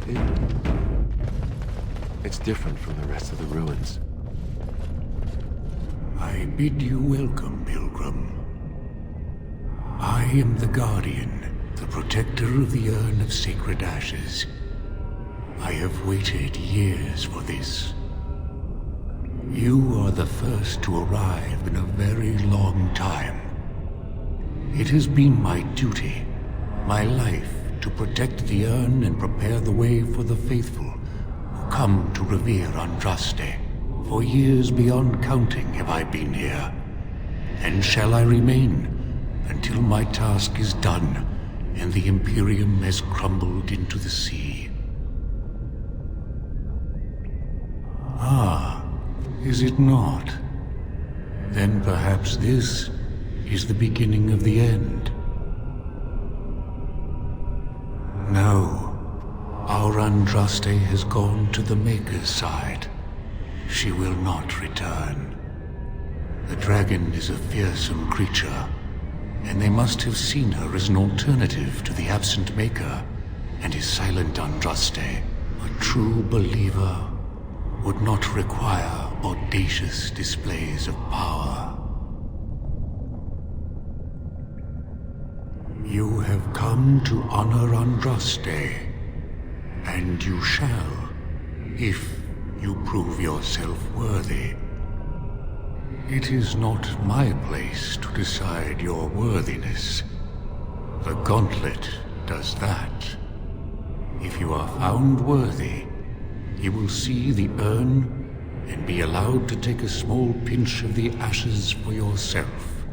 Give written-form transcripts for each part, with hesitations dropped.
Geniviti? It's different from the rest of the ruins. I bid you welcome, pilgrim. I am the Guardian, the protector of the Urn of Sacred Ashes. I have waited years for this. You are the first to arrive in a very long time. It has been my duty, my life, to protect the urn and prepare the way for the faithful who come to revere Andraste. For years beyond counting have I been here, and shall I remain until my task is done and the Imperium has crumbled into the sea. Ah, is it not? Then perhaps this is the beginning of the end. No, our Andraste has gone to the Maker's side. She will not return. The dragon is a fearsome creature, and they must have seen her as an alternative to the absent Maker and his silent Andraste. A true believer would not require audacious displays of power. You have come to honor Andraste, and you shall, if you prove yourself worthy. It is not my place to decide your worthiness. The Gauntlet does that. If you are found worthy, you will see the urn and be allowed to take a small pinch of the ashes for yourself.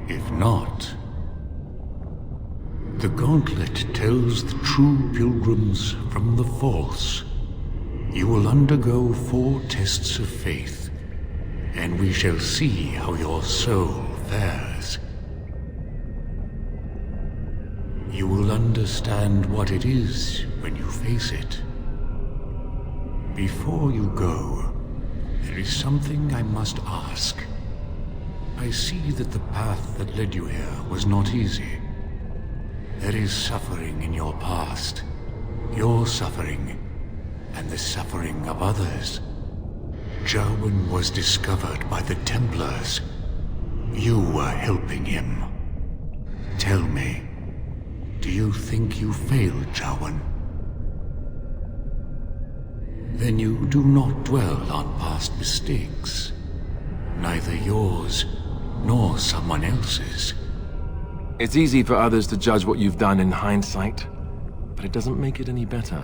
If not, the Gauntlet tells the true pilgrims from the false. You will undergo 4 tests of faith, and we shall see how your soul fares. You will understand what it is when you face it. Before you go, there is something I must ask. I see that the path that led you here was not easy. There is suffering in your past, your suffering, and the suffering of others. Jowan was discovered by the Templars. You were helping him. Tell me, do you think you failed Jowan? Then you do not dwell on past mistakes, neither yours nor someone else's. It's easy for others to judge what you've done in hindsight, but it doesn't make it any better.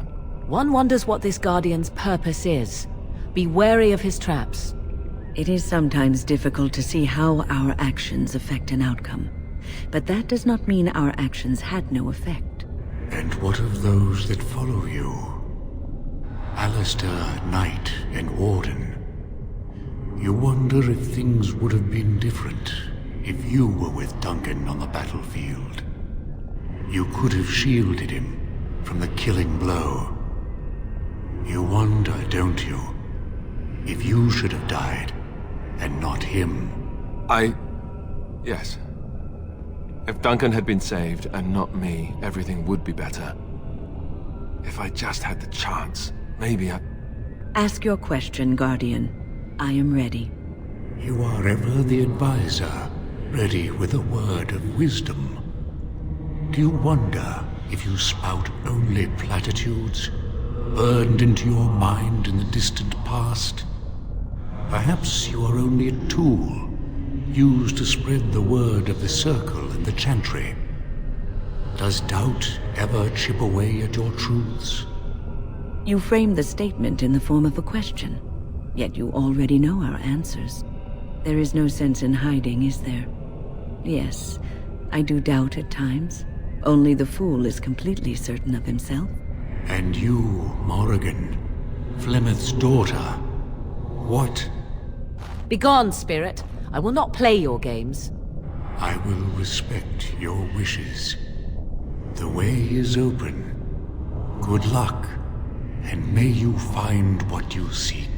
One wonders what this Guardian's purpose is. Be wary of his traps. It is sometimes difficult to see how our actions affect an outcome, but that does not mean our actions had no effect. And what of those that follow you? Alistair, Knight, and Warden. You wonder if things would have been different if you were with Duncan on the battlefield. You could have shielded him from the killing blow. You wonder, don't you, if you should have died and not him? Yes. If Duncan had been saved and not me, everything would be better. If I just had the chance, maybe I... Ask your question, Guardian. I am ready. You are ever the advisor, ready with a word of wisdom. Do you wonder if you spout only platitudes, burned into your mind in the distant past? Perhaps you are only a tool, used to spread the word of the Circle and the Chantry. Does doubt ever chip away at your truths? You frame the statement in the form of a question, yet you already know our answers. There is no sense in hiding, is there? Yes, I do doubt at times. Only the fool is completely certain of himself. And you, Morrigan, Flemeth's daughter, what? Begone, spirit. I will not play your games. I will respect your wishes. The way is open. Good luck, and may you find what you seek.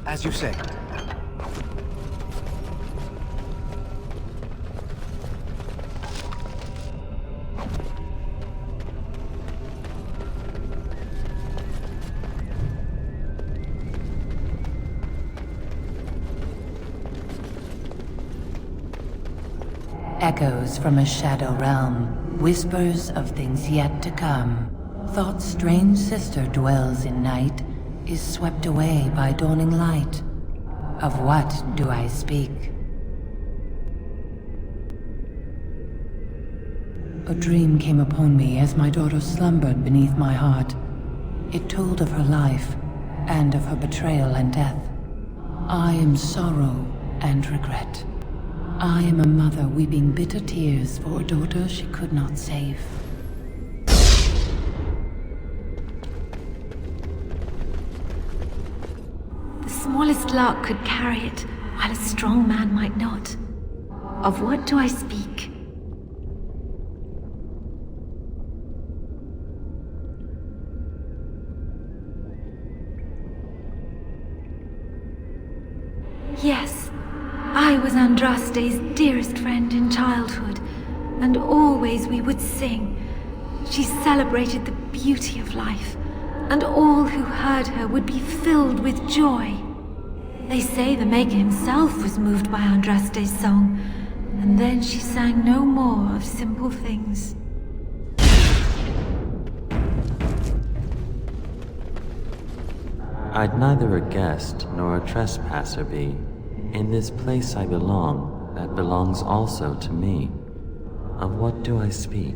As you say. Echoes from a shadow realm, whispers of things yet to come. Thought's strange sister dwells in night, is swept away by dawning light. Of what do I speak? A dream came upon me as my daughter slumbered beneath my heart. It told of her life, and of her betrayal and death. I am sorrow and regret. I am a mother weeping bitter tears for a daughter she could not save. The smallest lark could carry it, while a strong man might not. Of what do I speak? Yes, I was Andraste's dearest friend in childhood, and always we would sing. She celebrated the beauty of life, and all who heard her would be filled with joy. They say the Maker himself was moved by Andraste's song, and then she sang no more of simple things. I'd neither a guest nor a trespasser be. In this place I belong, that belongs also to me. Of what do I speak?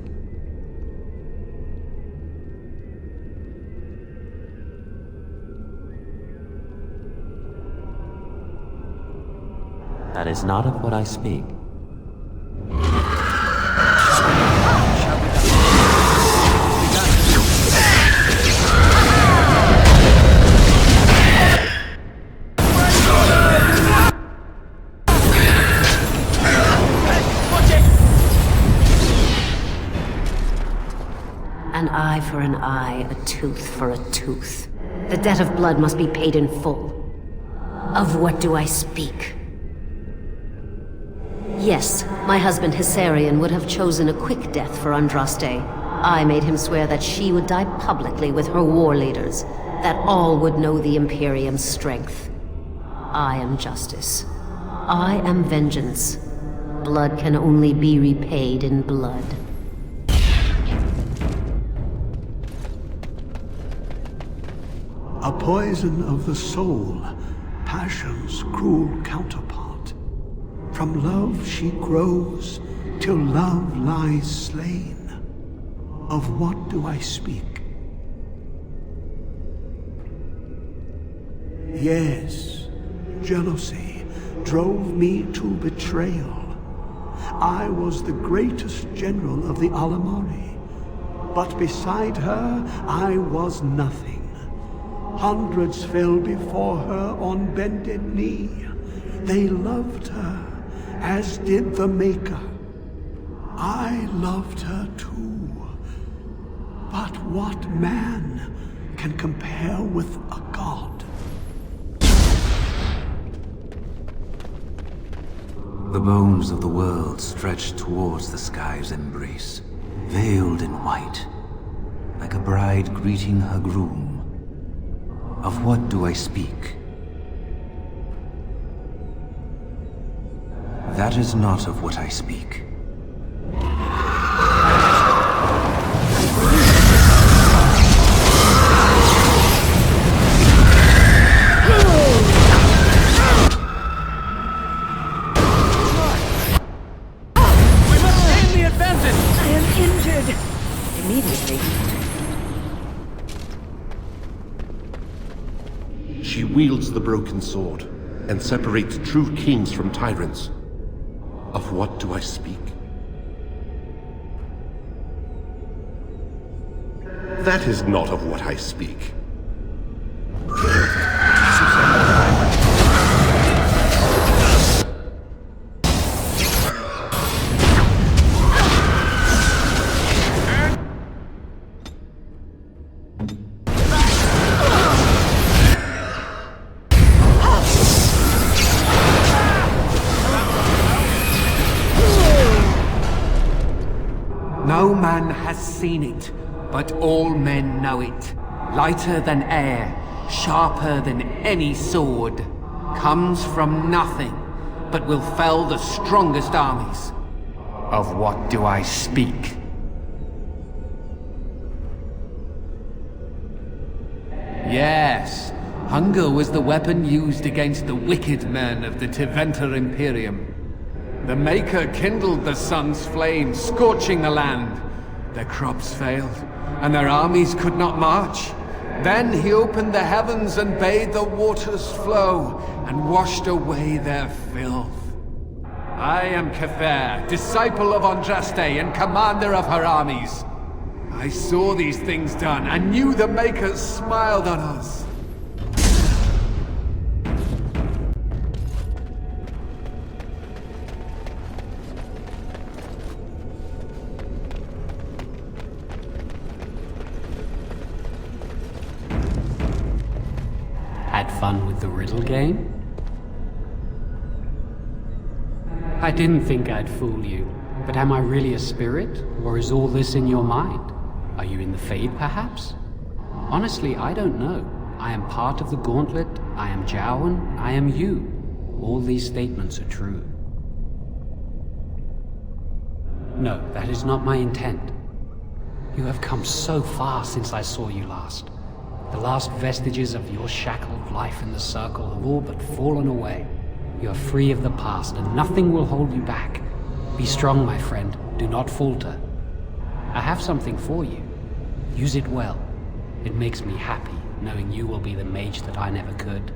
That is not of what I speak. An eye for an eye, a tooth for a tooth. The debt of blood must be paid in full. Of what do I speak? Yes, my husband Hissarion would have chosen a quick death for Andraste. I made him swear that she would die publicly with her war leaders, that all would know the Imperium's strength. I am justice. I am vengeance. Blood can only be repaid in blood. A poison of the soul, passion's cruel counterpart. From love she grows, till love lies slain. Of what do I speak? Yes, jealousy drove me to betrayal. I was the greatest general of the Alamari, but beside her I was nothing. Hundreds fell before her on bended knee. They loved her, as did the Maker. I loved her too. But what man can compare with a god? The bones of the world stretched towards the sky's embrace, veiled in white, like a bride greeting her groom. Of what do I speak? That is not of what I speak. We must gain the advantage! I am injured. Immediately. She wields the broken sword, and separates true kings from tyrants. Of what do I speak? That is not of what I speak. No man has seen it, but all men know it. Lighter than air, sharper than any sword. Comes from nothing, but will fell the strongest armies. Of what do I speak? Yes, hunger was the weapon used against the wicked men of the Tiventa Imperium. The Maker kindled the sun's flame, scorching the land. Their crops failed, and their armies could not march. Then he opened the heavens and bade the waters flow, and washed away their filth. I am Kefir, disciple of Andraste and commander of her armies. I saw these things done, and knew the Makers smiled on us. Had fun with the riddle game? I didn't think I'd fool you, but am I really a spirit, or is all this in your mind? Are you in the Fade, perhaps? Honestly, I don't know. I am part of the Gauntlet, I am Jowan, I am you. All these statements are true. No, that is not my intent. You have come so far since I saw you last. The last vestiges of your shackled life in the Circle have all but fallen away. You are free of the past, and nothing will hold you back. Be strong, my friend. Do not falter. I have something for you. Use it well. It makes me happy, knowing you will be the mage that I never could.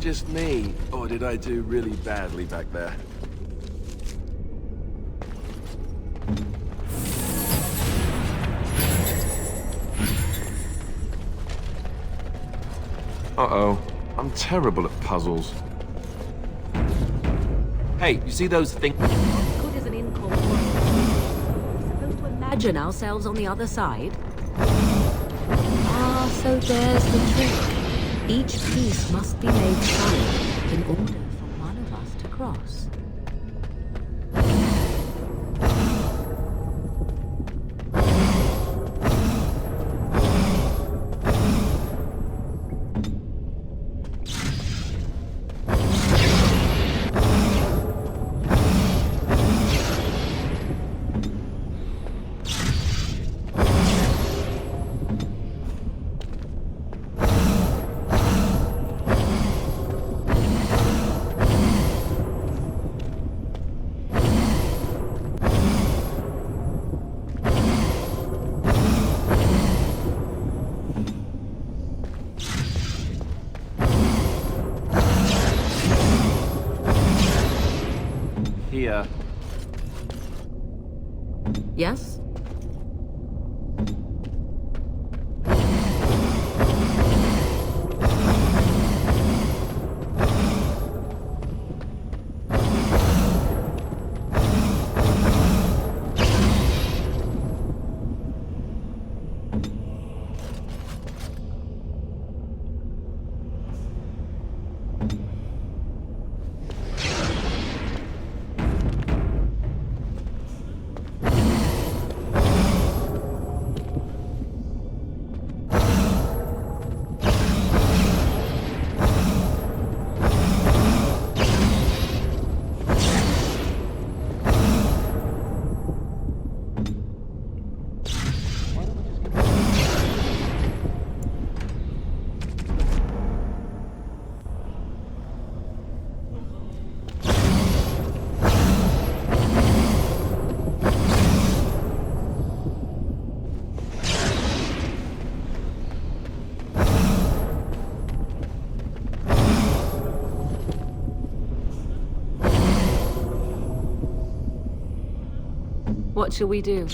Just me, or did I do really badly back there? Uh-oh. I'm terrible at puzzles. Hey, you see those things? What good is an incorporeal? We're supposed to imagine ourselves on the other side? Ah, so there's the trick. Each piece must be made solid in order for one of us to cross. Here. Yes? What shall we do?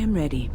Ready.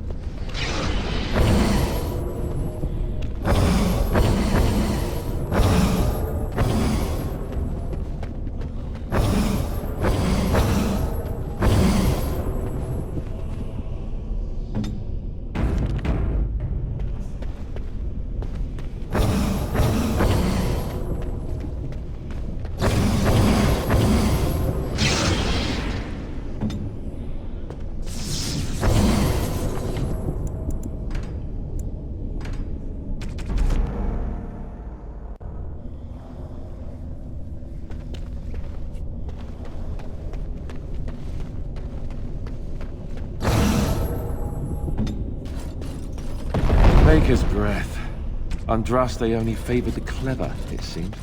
Maker's breath. Andraste only favored the clever, it seemed.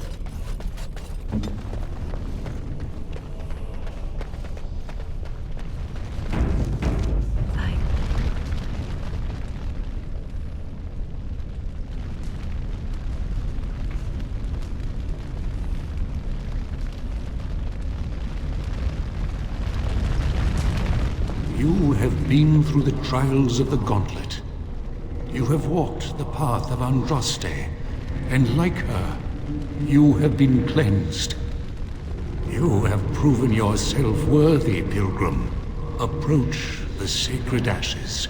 You have been through the trials of the Gauntlet. You have walked the path of Andraste, and like her, you have been cleansed. You have proven yourself worthy, Pilgrim. Approach the Sacred Ashes.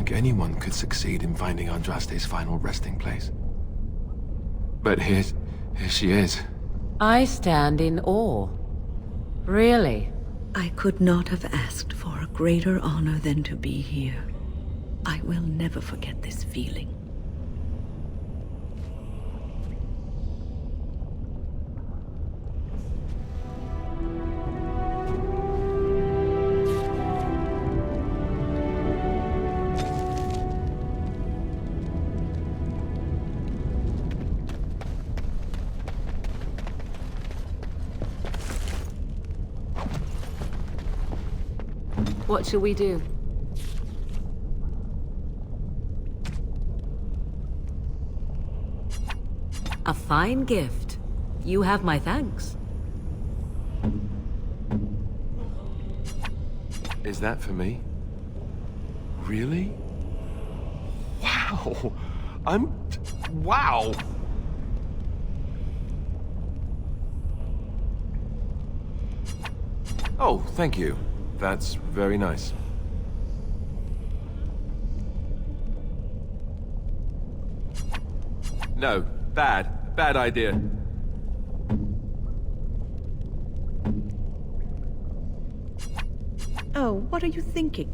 think anyone could succeed in finding Andraste's final resting place. But here she is. I stand in awe. Really? I could not have asked for a greater honor than to be here. I will never forget this feeling. What shall we do? A fine gift. You have my thanks. Is that for me? Really? Wow! Wow! Oh, thank you. That's very nice. No, bad idea. Oh, what are you thinking?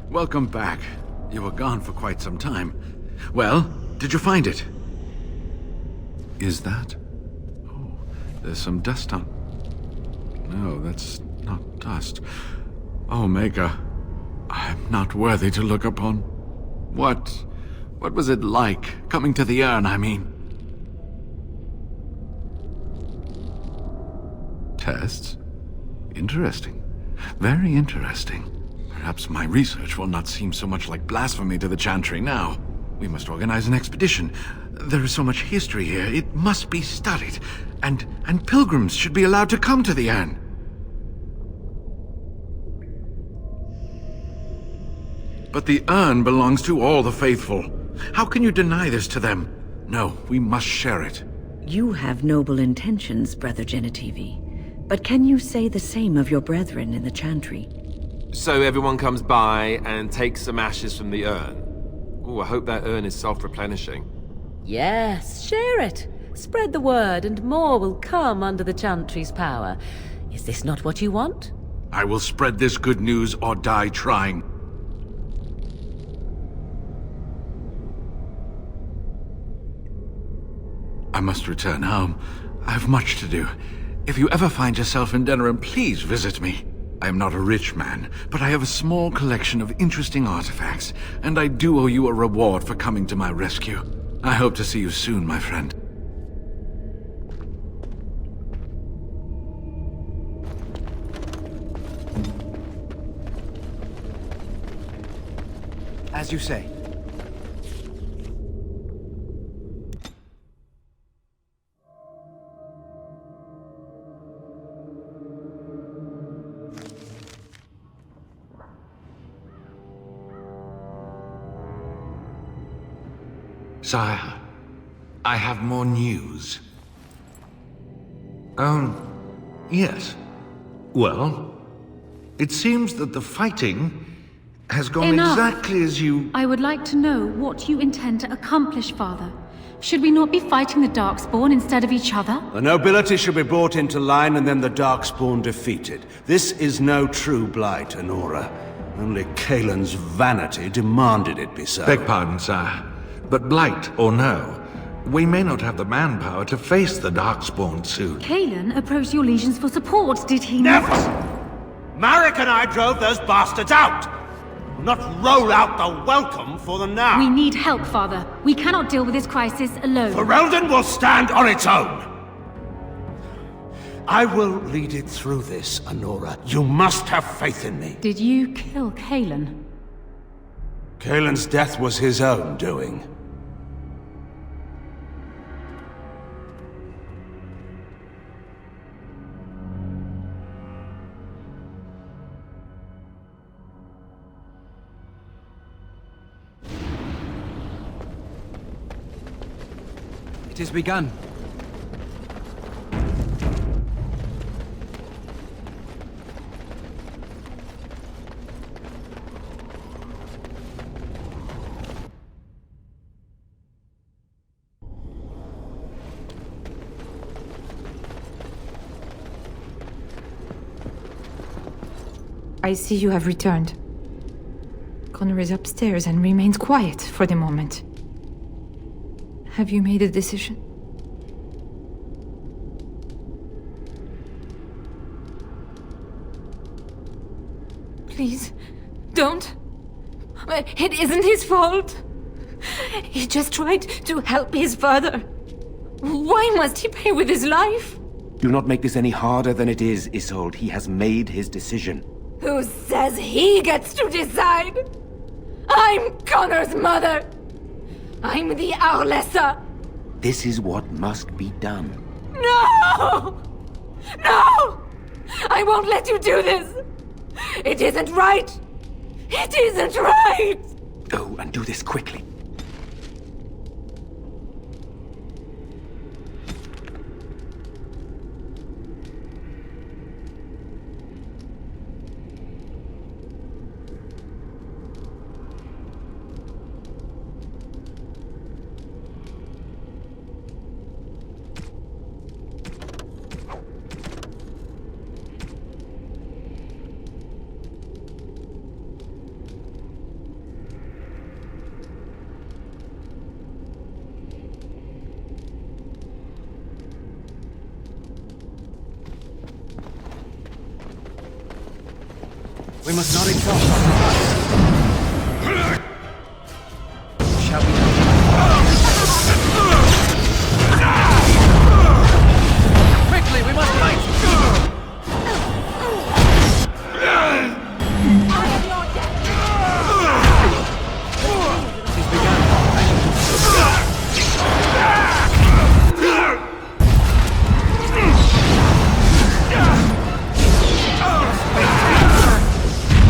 Welcome back. You were gone for quite some time. Well, did you find it? Is that? Oh, there's some dust on... No, that's not dust. Omega, I'm not worthy to look upon. What was it like, coming to the urn, I mean? Tests? Interesting. Very interesting. Perhaps my research will not seem so much like blasphemy to the Chantry now. We must organize an expedition. There is so much history here, it must be studied. And pilgrims should be allowed to come to the urn. But the urn belongs to all the faithful. How can you deny this to them? No, we must share it. You have noble intentions, Brother Geniviti. But can you say the same of your brethren in the Chantry? So everyone comes by and takes some ashes from the urn. Ooh, I hope that urn is self-replenishing. Yes, share it. Spread the word and more will come under the Chantry's power. Is this not what you want? I will spread this good news or die trying. I must return home. I have much to do. If you ever find yourself in Denerim, please visit me. I am not a rich man, but I have a small collection of interesting artifacts, and I do owe you a reward for coming to my rescue. I hope to see you soon, my friend. As you say. Sire, I have more news. Yes. Well, it seems that the fighting has gone exactly as you... I would like to know what you intend to accomplish, Father. Should we not be fighting the Darkspawn instead of each other? The nobility should be brought into line and then the Darkspawn defeated. This is no true blight, Honora. Only Kaelin's vanity demanded it be so. Beg pardon, sire. But blight or no, we may not have the manpower to face the Darkspawn soon. Kaelin approached your legions for support, did he not? Never! Marek and I drove those bastards out! We'll not roll out the welcome for them now! We need help, Father. We cannot deal with this crisis alone. Ferelden will stand on its own! I will lead it through this, Honora. You must have faith in me. Did you kill Kaelin? Kaelin's death was his own doing. It has begun. I see you have returned. Connor is upstairs and remains quiet for the moment. Have you made a decision? Please, don't. It isn't his fault. He just tried to help his father. Why must he pay with his life? Do not make this any harder than it is, Isolde. He has made his decision. Who says he gets to decide? I'm Connor's mother. I'm the Arlessa. This is what must be done. No! No! I won't let you do this! It isn't right! It isn't right! Go and do this quickly. We must not exhaust. Shall we? Quickly, we must fight! He's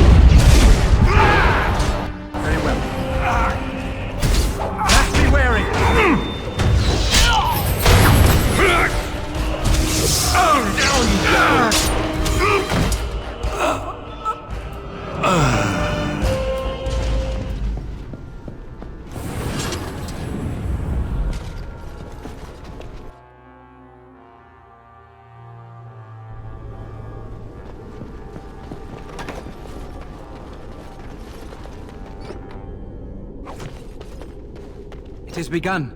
begun. It has begun.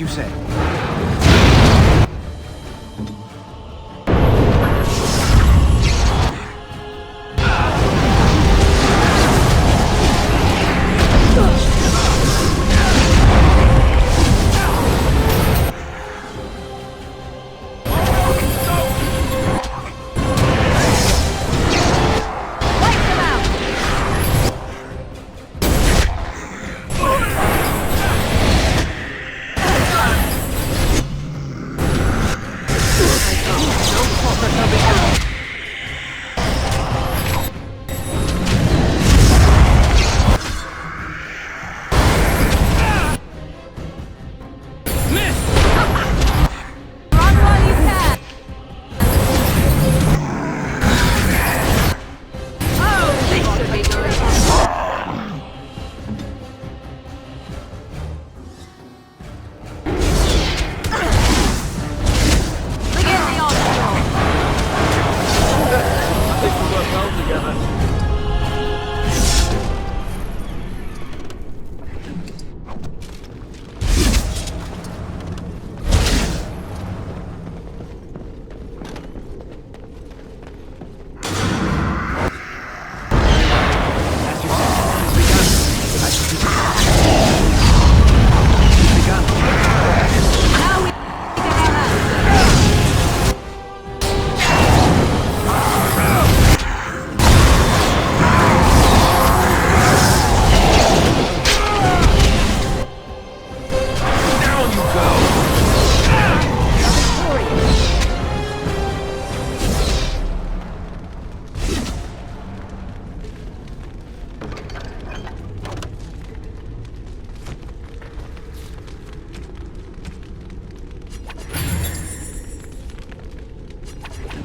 you say.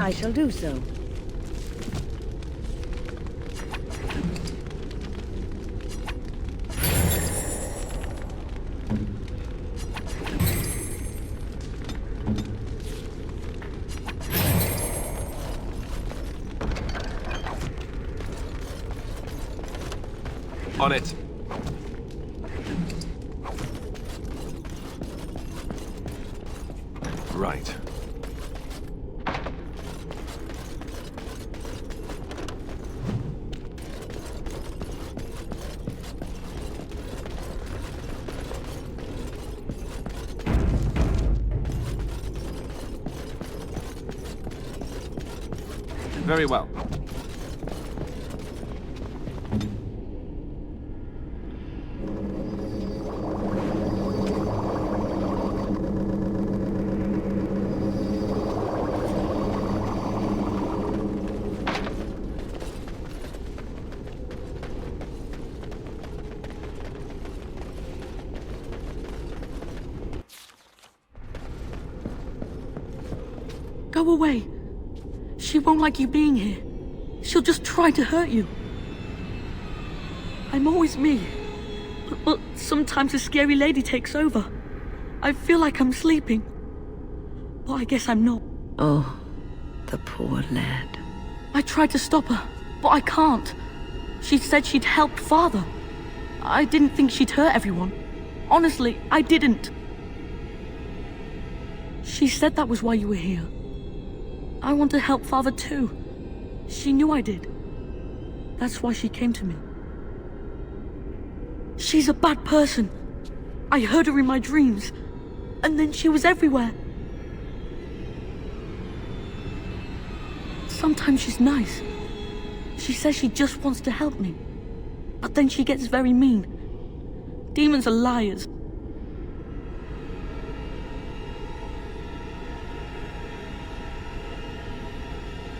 I shall do so. On it. Right. Very well. Go away. She won't like you being here. She'll just try to hurt you. I'm always me. But sometimes a scary lady takes over. I feel like I'm sleeping. But I guess I'm not. Oh, the poor lad. I tried to stop her, but I can't. She said she'd helped Father. I didn't think she'd hurt everyone. Honestly, I didn't. She said that was why you were here. I want to help Father too. She knew I did. That's why she came to me. She's a bad person. I heard her in my dreams. And then she was everywhere. Sometimes she's nice. She says she just wants to help me. But then she gets very mean. Demons are liars.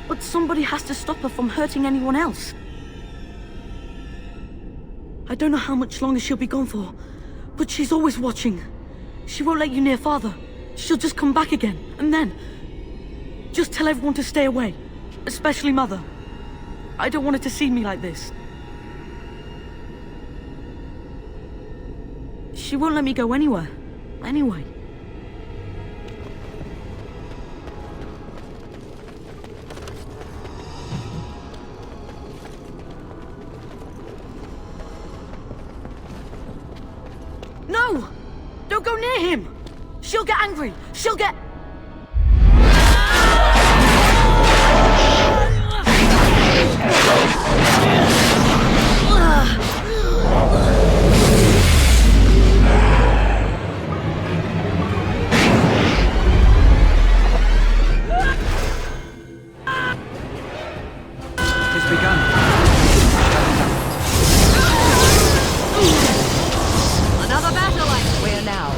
But somebody has to stop her from hurting anyone else. I don't know how much longer she'll be gone for, but she's always watching. She won't let you near Father. She'll just come back again, and then... just tell everyone to stay away, especially Mother. I don't want her to see me like this. She won't let me go anywhere, anyway. No! Don't go near him! She'll get angry! She'll get... It's begun. Another battle like we're now.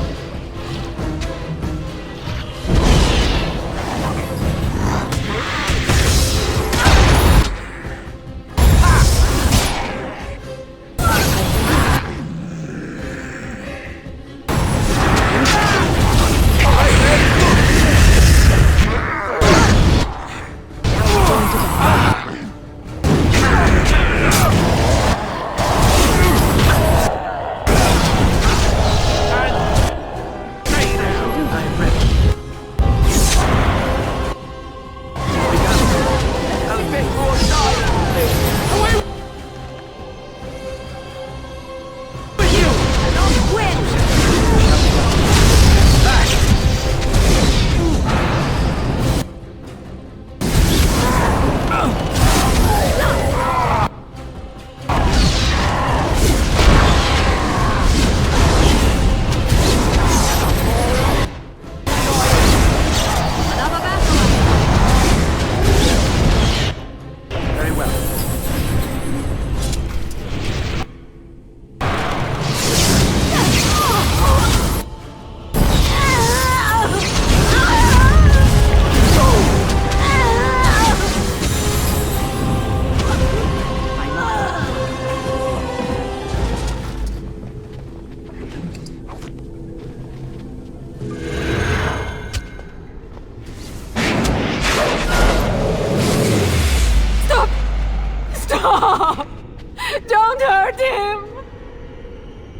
Don't hurt him!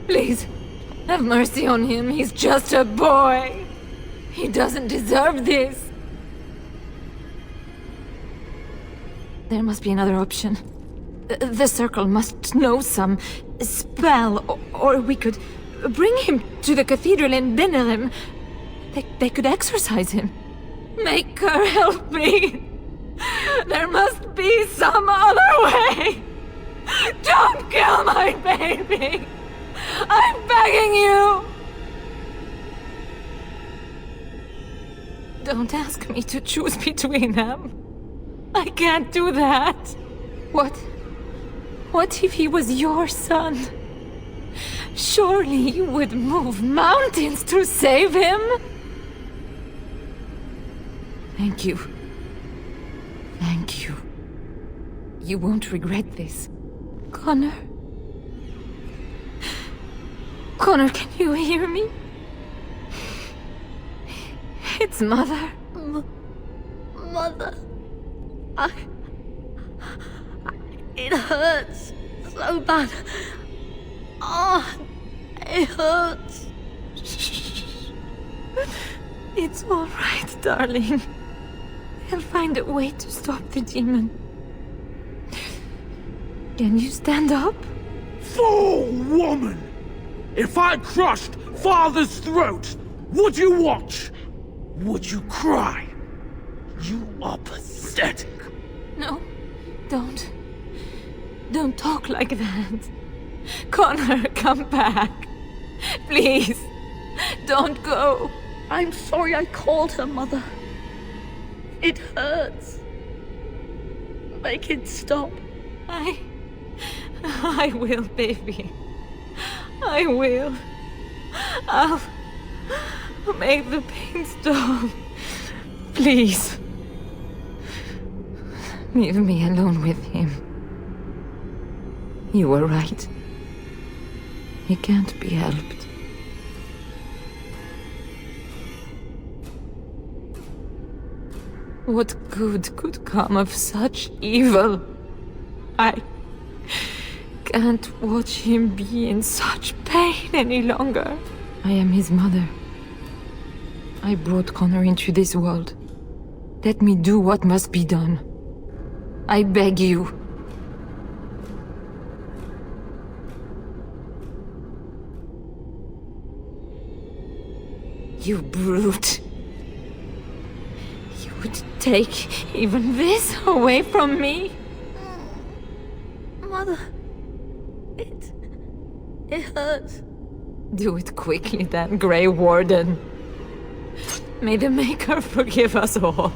Please, have mercy on him. He's just a boy. He doesn't deserve this. There must be another option. The Circle must know some spell, or we could bring him to the cathedral and dinner him. They could exorcise him. Make her help me. There must be some other way. Don't kill my baby. I'm begging you. Don't ask me to choose between them. I can't do that. What if he was your son? Surely you would move mountains to save him? Thank you. Thank you. You won't regret this. Connor? Connor, can you hear me? It's Mother. Mother. It hurts so bad. Oh, it hurts. It's all right, darling. I'll find a way to stop the demon. Can you stand up? Fool woman! If I crushed Father's throat, would you watch? Would you cry? You are pathetic. No, don't. Don't talk like that. Connor, come back. Please, don't go. I'm sorry I called her, Mother. It hurts. Make it stop. I will, baby. I will. I'll make the pain stop. Please. Leave me alone with him. You were right. He can't be helped. What good could come of such evil? I can't watch him be in such pain any longer. I am his mother. I brought Connor into this world. Let me do what must be done. I beg you. You brute. You would take even this away from me? Mother... It hurts. Do it quickly then, Grey Warden. May the Maker forgive us all.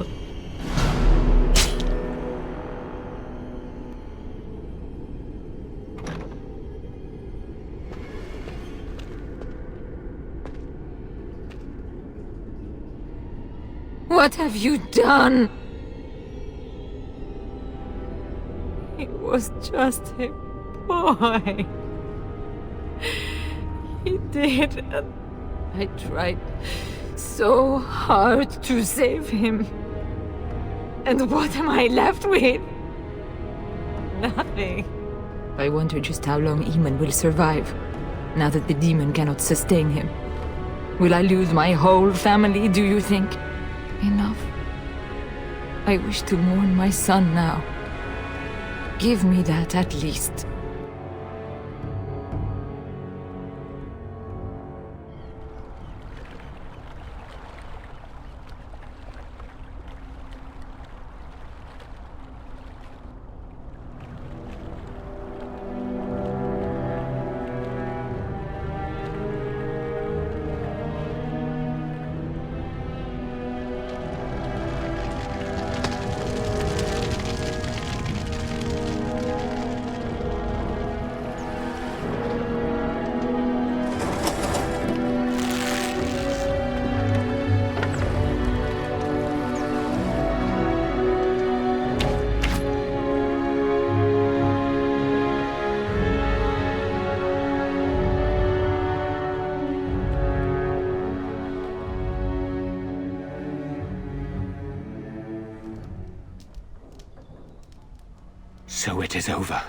What have you done? He was just a boy. He did, and I tried so hard to save him. And what am I left with? Nothing. I wonder just how long Eamon will survive, now that the demon cannot sustain him. Will I lose my whole family, do you think? Enough. I wish to mourn my son now. Give me that at least. So it is over.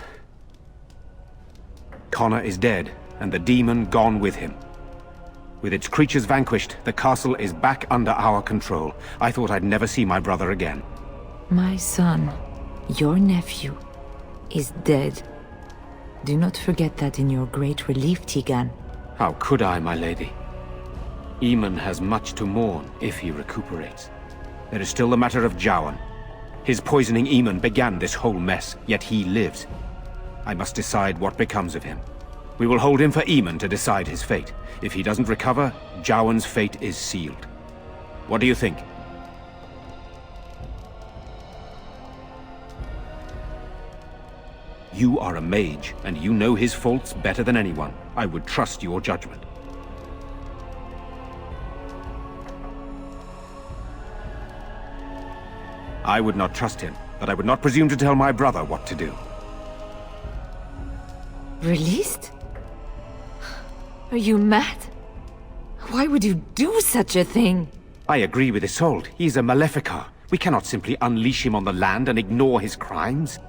Connor is dead, and the demon gone with him. With its creatures vanquished, the castle is back under our control. I thought I'd never see my brother again. My son, your nephew, is dead. Do not forget that in your great relief, Teagan. How could I, my lady? Eamon has much to mourn if he recuperates. There is still the matter of Jowan. His poisoning Eamon began this whole mess, yet he lives. I must decide what becomes of him. We will hold him for Eamon to decide his fate. If he doesn't recover, Jowan's fate is sealed. What do you think? You are a mage, and you know his faults better than anyone. I would trust your judgment. I would not trust him, but I would not presume to tell my brother what to do. Released? Are you mad? Why would you do such a thing? I agree with Isolde. He's a Maleficar. We cannot simply unleash him on the land and ignore his crimes.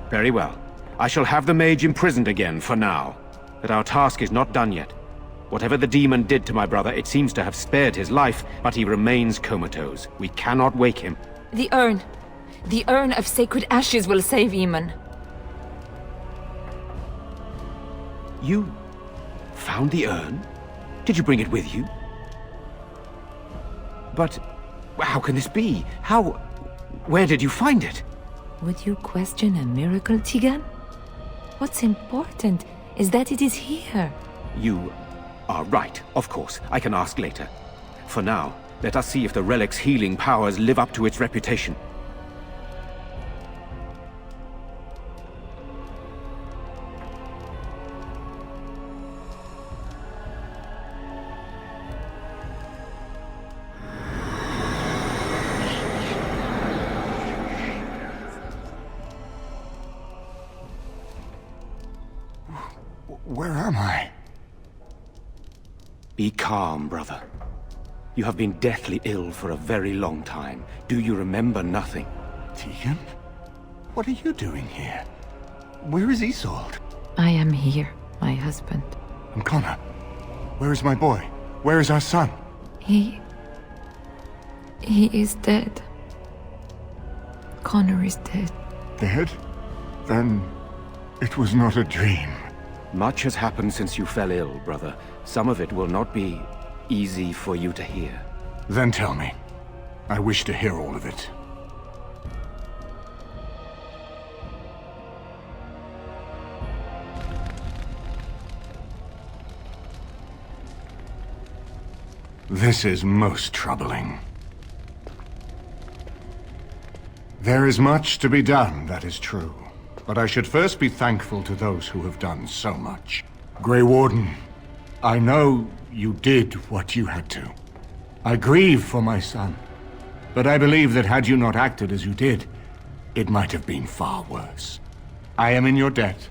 Very well. I shall have the mage imprisoned again for now. But our task is not done yet. Whatever the demon did to my brother, it seems to have spared his life, but he remains comatose. We cannot wake him. The urn. The Urn of Sacred Ashes will save Eamon. You found the urn? Did you bring it with you? But how can this be? Where did you find it? Would you question a miracle, Teagan? What's important is that it is here. You are right, of course. I can ask later. For now, let us see if the relic's healing powers live up to its reputation. Where am I? Be calm, brother. You have been deathly ill for a very long time. Do you remember nothing? Teagan? What are you doing here? Where is Isolde? I am here, my husband. And Connor? Where is my boy? Where is our son? He is dead. Connor is dead. Dead? Then it was not a dream. Much has happened since you fell ill, brother. Some of it will not be easy for you to hear. Then tell me. I wish to hear all of it. This is most troubling. There is much to be done, that is true. But I should first be thankful to those who have done so much. Grey Warden, I know you did what you had to. I grieve for my son. But I believe that had you not acted as you did, it might have been far worse. I am in your debt.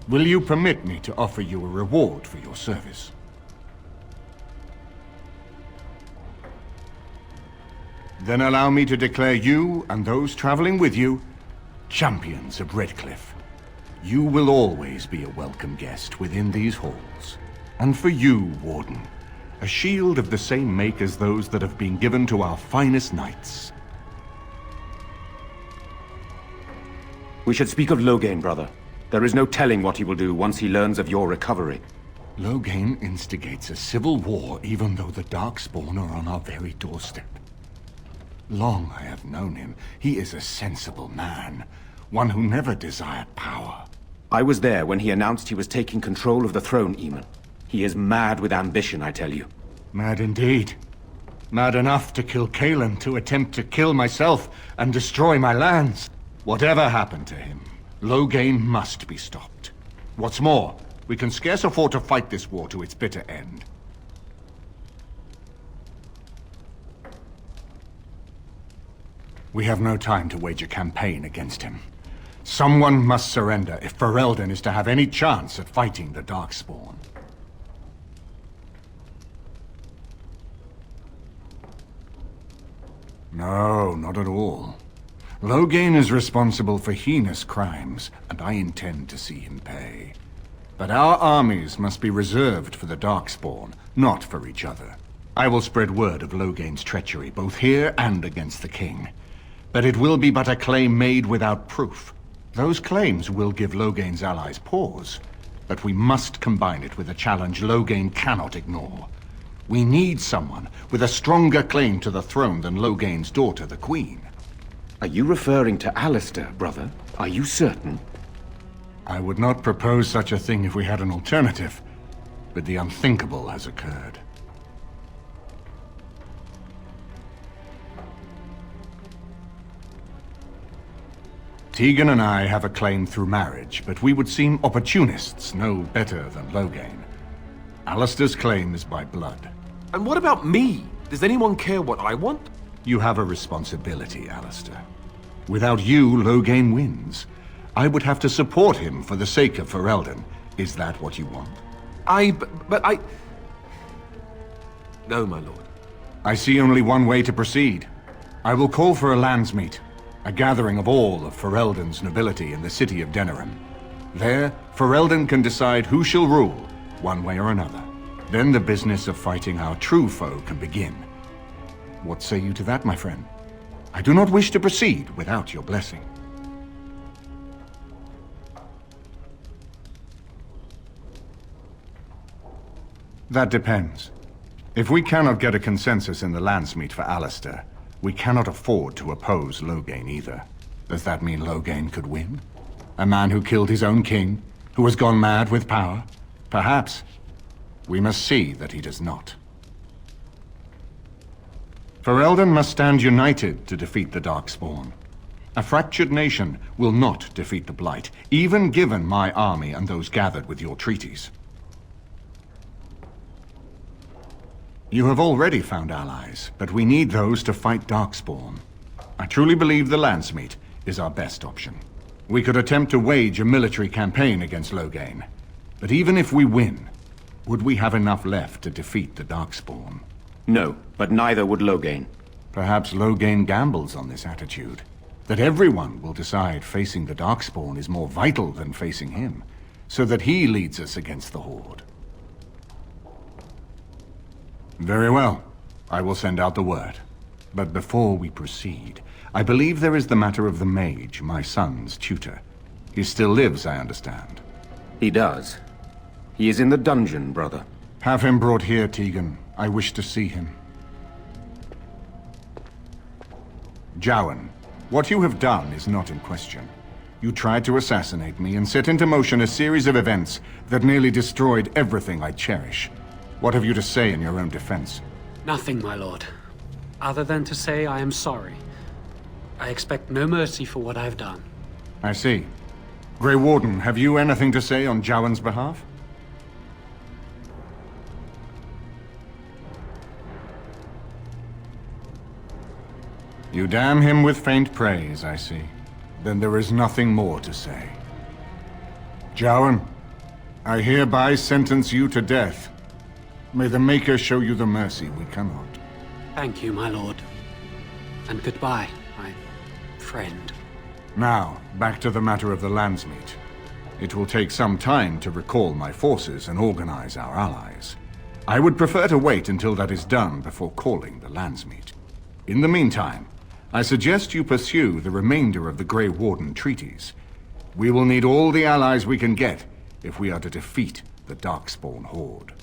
Will you permit me to offer you a reward for your service? Then allow me to declare you and those traveling with you champions of Redcliffe. You will always be a welcome guest within these halls. And for you, Warden, a shield of the same make as those that have been given to our finest knights. We should speak of Loghain, brother. There is no telling what he will do once he learns of your recovery. Loghain instigates a civil war even though the Darkspawn are on our very doorstep. Long I have known him. He is a sensible man, one who never desired power. I was there when he announced he was taking control of the throne, Eamon. He is mad with ambition, I tell you. Mad indeed. Mad enough to kill Kaelan, to attempt to kill myself and destroy my lands. Whatever happened to him, Loghain must be stopped. What's more, we can scarce afford to fight this war to its bitter end. We have no time to wage a campaign against him. Someone must surrender if Ferelden is to have any chance at fighting the Darkspawn. No, not at all. Loghain is responsible for heinous crimes, and I intend to see him pay. But our armies must be reserved for the Darkspawn, not for each other. I will spread word of Loghain's treachery, both here and against the king. But it will be but a claim made without proof. Those claims will give Loghain's allies pause, but we must combine it with a challenge Loghain cannot ignore. We need someone with a stronger claim to the throne than Loghain's daughter, the Queen. Are you referring to Alistair, brother? Are you certain? I would not propose such a thing if we had an alternative, but the unthinkable has occurred. Teagan and I have a claim through marriage, but we would seem opportunists no better than Loghain. Alistair's claim is by blood. And what about me? Does anyone care what I want? You have a responsibility, Alistair. Without you, Loghain wins. I would have to support him for the sake of Ferelden. Is that what you want? But I... No, my lord. I see only one way to proceed. I will call for a landsmeet. A gathering of all of Ferelden's nobility in the city of Denerim. There, Ferelden can decide who shall rule, one way or another. Then the business of fighting our true foe can begin. What say you to that, my friend? I do not wish to proceed without your blessing. That depends. If we cannot get a consensus in the landsmeet for Alistair, we cannot afford to oppose Loghain either. Does that mean Loghain could win? A man who killed his own king, who has gone mad with power? Perhaps. We must see that he does not. Ferelden must stand united to defeat the Darkspawn. A fractured nation will not defeat the Blight, even given my army and those gathered with your treaties. You have already found allies, but we need those to fight Darkspawn. I truly believe the landsmeet is our best option. We could attempt to wage a military campaign against Loghain, but even if we win, would we have enough left to defeat the Darkspawn? No, but neither would Loghain. Perhaps Loghain gambles on this attitude, that everyone will decide facing the Darkspawn is more vital than facing him, so that he leads us against the Horde. Very well. I will send out the word. But before we proceed, I believe there is the matter of the mage, my son's tutor. He still lives, I understand. He does. He is in the dungeon, brother. Have him brought here, Teagan. I wish to see him. Jowan, what you have done is not in question. You tried to assassinate me and set into motion a series of events that nearly destroyed everything I cherish. What have you to say in your own defense? Nothing, my lord. Other than to say I am sorry. I expect no mercy for what I've done. I see. Grey Warden, have you anything to say on Jowan's behalf? You damn him with faint praise, I see. Then there is nothing more to say. Jowan, I hereby sentence you to death. May the Maker show you the mercy we cannot. Thank you, my lord. And goodbye, my friend. Now, back to the matter of the Landsmeet. It will take some time to recall my forces and organize our allies. I would prefer to wait until that is done before calling the Landsmeet. In the meantime, I suggest you pursue the remainder of the Grey Warden treaties. We will need all the allies we can get if we are to defeat the Darkspawn Horde.